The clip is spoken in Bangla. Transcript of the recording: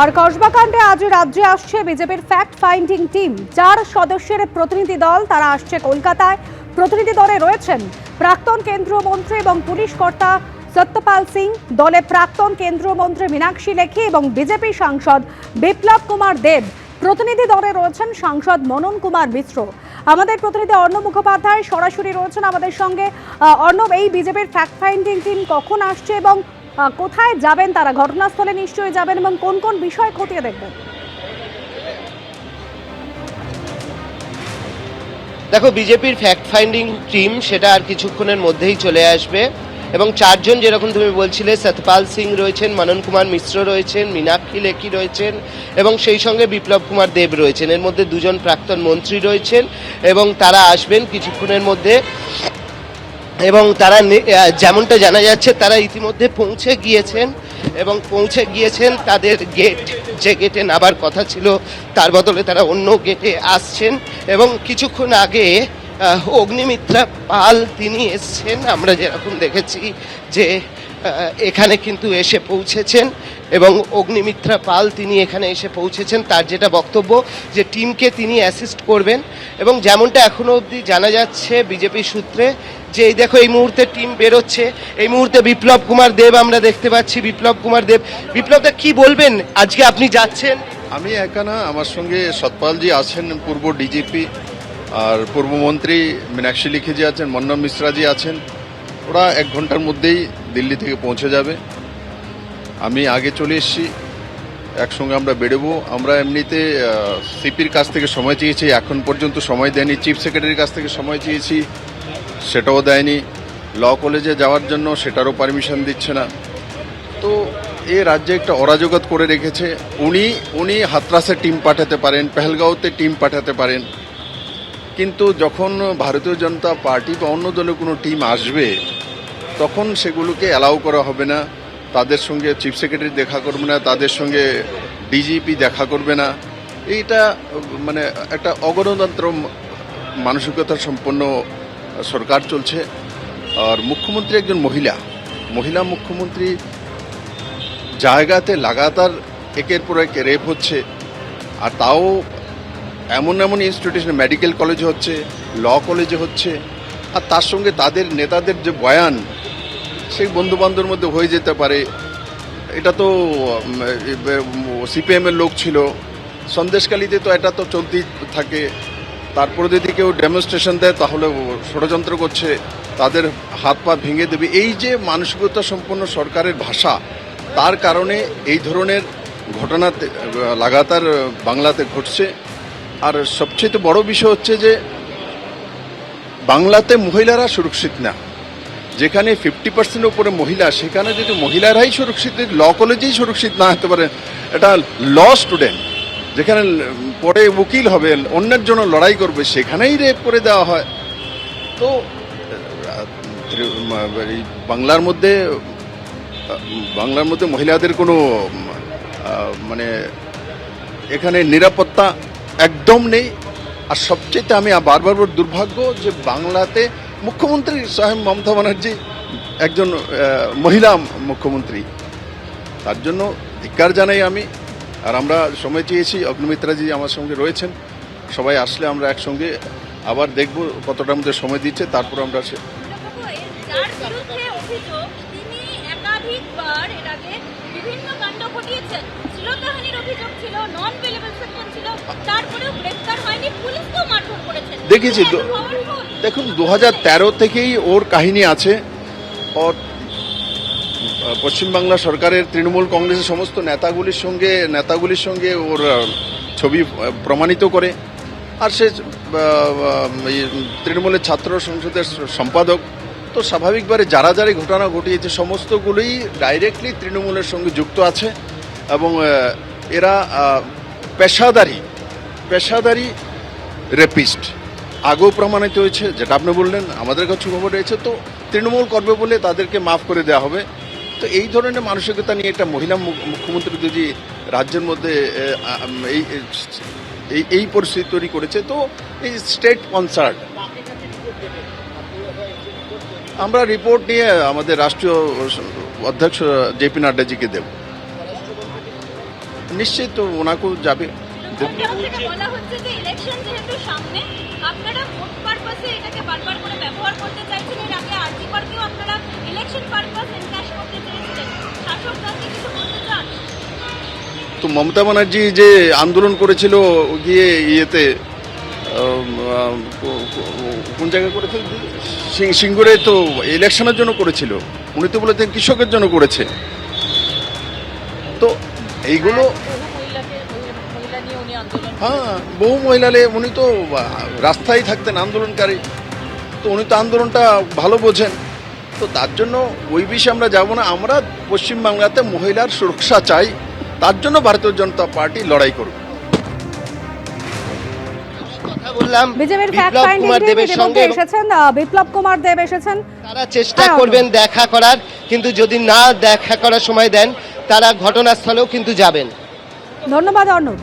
আর কসবাকাণ্ডে আজ রাজ্যে আসছে বিজেপির ফ্যাক্ট ফাইন্ডিং টিম। 4 সদস্যের প্রতিনিধি দল, তারা আসছে কলকাতায়। প্রতিনিধি দলে রয়েছেন প্রাক্তন কেন্দ্রীয় মন্ত্রী এবং পুলিশ কর্তা সত্যপাল সিং, দলে প্রাক্তন কেন্দ্রীয় মন্ত্রী মীনাক্ষী লেখি এবং বিজেপি সাংসদ বিপ্লব কুমার দেব। প্রতিনিধি দলে রয়েছেন সাংসদ মনন কুমার মিশ্র। আমাদের প্রতিনিধি অর্ণব মুখোপাধ্যায় সরাসরি রয়েছেন আমাদের সঙ্গে। অর্ণব, এই বিজেপির ফ্যাক্ট ফাইন্ডিং টিম কখন আসছে এবং কোথায় যাবেন তারা? ঘটনাস্থলে নিশ্চয়ই যাবেন এবং কোন কোন বিষয় খতিয়ে দেখবেন? দেখো, বিজেপির ফ্যাক্ট ফাইন্ডিং টিম সেটা আর কিছুক্ষণের মধ্যেই চলে আসবে এবং 4 জন, যেরকম তুমি বলছিলে, সত্যপাল সিং রয়েছেন, মনন কুমার মিশ্র রয়েছেন, মীনাক্ষী লেখি রয়েছেন এবং সেই সঙ্গে বিপ্লব কুমার দেব রয়েছেন। এর মধ্যে 2 জন প্রাক্তন মন্ত্রী রয়েছেন এবং তারা আসবেন কিছুক্ষণের মধ্যে। এবং তারা যেমনটা জানা যাচ্ছে তারা ইতিমধ্যে পৌঁছে গিয়েছেন তাদের গেট, যে গেটে নাবার কথা ছিল তার বদলে তারা অন্য গেটে আসছেন। এবং কিছুক্ষণ আগে অগ্নিমিত্রা পাল তিনি এসছেন, আমরা যেরকম দেখেছি যে এখানে কিন্তু এসে পৌঁছেছেন এবং অগ্নিমিত্রা পাল তিনি এখানে এসে পৌঁছেছেন। তার যেটা বক্তব্য যে টিমকে তিনি অ্যাসিস্ট করবেন এবং যেমনটা এখনো অবধি জানা যাচ্ছে বিজেপি সূত্রে যে এই দেখো এই মুহূর্তে টিম বেরোচ্ছে। এই মুহূর্তে বিপ্লব কুমার দেব আমরা দেখতে পাচ্ছি। বিপ্লব কুমার দেব, বিপ্লবদা কি বলবেন? আজকে আপনি যাচ্ছেন। আমি একা না, আমার সঙ্গে সতপালজি আছেন, পূর্ব ডিজিপি, আর পূর্বমন্ত্রী মীনাক্ষী লিখিজি আছেন, মন্নন মিশ্রাজি আছেন। ওরা 1 ঘন্টার মধ্যেই দিল্লি থেকে পৌঁছে যাবে। আমি আগে চলে এসেছি, একসঙ্গে আমরা বেরোবো। আমরা এমনিতে সিপির কাছ থেকে সময় চেয়েছি, এখন পর্যন্ত সময় দেয়নি। চিফ সেক্রেটারির কাছ থেকে সময় চেয়েছি, সেটাও দেয়নি। ল কলেজে যাওয়ার জন্য সেটারও পারমিশন দিচ্ছে না। তো এই রাজ্যে একটা অরাজকতা করে রেখেছে। উনি হাতরাসে টিম পাঠাতে পারেন, পেহেলগাঁওতে টিম পাঠাতে পারেন, কিন্তু যখন ভারতীয় জনতা পার্টি বা অন্য দলের কোনো টিম আসবে তখন সেগুলোকে অ্যালাউ করা হবে না। তাদের সঙ্গে চিফ সেক্রেটারি দেখা করবে না, তাদের সঙ্গে ডিজিপি দেখা করবে না। এইটা মানে একটা অগণতন্ত্র মানসিকতা সম্পন্ন সরকার চলছে। আর মুখ্যমন্ত্রী একজন মহিলা মুখ্যমন্ত্রী, জায়গাতে লাগাতার একের পর এক রেপ হচ্ছে, আর তাও এমন ইনস্টিটিউশন, মেডিকেল কলেজে হচ্ছে, ল কলেজে হচ্ছে, আর তার সঙ্গে তাদের নেতাদের যে বয়ান সেই বন্ধুবান্ধবের মধ্যে হয়ে যেতে পারে। এটা তো সিপিএমের লোক ছিল, সন্দেশকালীতে তো এটা তো চলতেই থাকে। তারপরে যদি কেউ ডেমনস্ট্রেশন দেয় তাহলে ষড়যন্ত্র করছে, তাদের হাত পা ভেঙে দেবে। এই যে মানসিকতা সম্পন্ন সরকারের ভাষা, তার কারণে এই ধরনের ঘটনা লাগাতার বাংলাতে ঘটছে। আর সবচেয়ে বড় বিষয় হচ্ছে যে বাংলাতে মহিলারা সুরক্ষিত না। যেখানে 50% উপরে মহিলা, সেখানে যদি মহিলারাই সুরক্ষিত, ল কলেজেই সুরক্ষিত না হতে পারে, এটা ল স্টুডেন্ট যেখানে পরে উকিল হবে, অন্যের জন্য লড়াই করবে, সেখানেই রেপ করে দেওয়া হয়। তো বাংলার মধ্যে মহিলাদের কোনো মানে এখানে নিরাপত্তা একদম নেই। আর সবচেয়ে আমি বারবার দুর্ভাগ্য যে বাংলাতে মুখ্যমন্ত্রী সাহেব মমতা ব্যানার্জি একজন মহিলা মুখ্যমন্ত্রী, তার জন্য ধিক্কার জানাই আমি। আর আমরা সময় চেয়েছি, অগ্নিমিত্রাজি আমার সঙ্গে রয়েছেন, সবাই আসলে আমরা একসঙ্গে আবার দেখব কতটার মধ্যে সময় দিচ্ছে, তারপর আমরা দেখেছি। দেখুন, 2013 থেকেই ওর কাহিনী আছে। ওর পশ্চিমবাংলা সরকারের তৃণমূল কংগ্রেসের সমস্ত নেতাগুলির সঙ্গে ওর ছবি প্রমাণিত করে। আর সে তৃণমূলের ছাত্র সংসদের সম্পাদক। তো স্বাভাবিকভাবে যারা ঘটনা ঘটিয়েছে সমস্তগুলোই ডাইরেক্টলি তৃণমূলের সঙ্গে যুক্ত আছে এবং এরা পেশাদারি রেপিস্ট। আগেও প্রমাণিত হয়েছে, যেটা আপনি বললেন, আমাদের কাছে খবর রয়েছে। তো তৃণমূল করবে বলে তাদেরকে মাফ করে দেওয়া হবে? তো এই ধরনের মানসিকতা নিয়ে একটা মহিলা মুখ্যমন্ত্রী যদি রাজ্যের মধ্যে এই পরিস্থিতি তৈরি করেছে, তো এই স্টেট কনসার্ন। আমরা রিপোর্ট নিয়ে আমাদের রাষ্ট্রীয় অধ্যক্ষ জেপি নাড্ডাজিকে দেব। নিশ্চয়ই তো ওনাকেও যাবে। মুখ্যমন্ত্রী থেকে বলা হচ্ছে যে ইলেকশন যেহেতু সামনে, আপনারা ভোট পারপাসে এটাকে বারবার করে ব্যবহার করতে চাইছেন। এর আগে আরজি পার্কেও আপনারা ইলেকশন পারপাস এনক্যাশ করতে চেয়েছিলেন। শাসক দলকে কিছু বলতে চান? তো মমতা ব্যানার্জি যে আন্দোলন করেছিল গিয়ে ইয়েতে কোন জায়গায় করেছিল, সিঙ্গুরে, তো ইলেকশনের জন্য করেছিল। উনি তো বলেছেন কৃষকের জন্য করেছে। তো এইগুলো হ্যাঁ, বহু মহিলালে উনি তো রাস্তায় থাকতেন আন্দোলনকারী, তো উনি তো আন্দোলনটা ভালো বোঝেন। তো তার জন্য ওই বিষয়ে আমরা যাব না। আমরা পশ্চিমবাংলাতে মহিলার সুরক্ষা চাই, তার জন্য ভারতীয় জনতা পার্টি লড়াই করবে। কথা বললাম বিজেপির ফ্যাক্ট বিপ্লব ফাইন্ডিং কুমার টিম দেবের সঙ্গে, ইতিমধ্যে এসেছেন, বিপ্লব কুমার দেব এসেছেন। তারা চেষ্টা হ্যাঁ, করবেন দেখা করার, কিন্তু যদি না দেখা করার সময় দেন তারা ঘটনাস্থলেও কিন্তু যাবেন। ধন্যবাদ অর্ণব।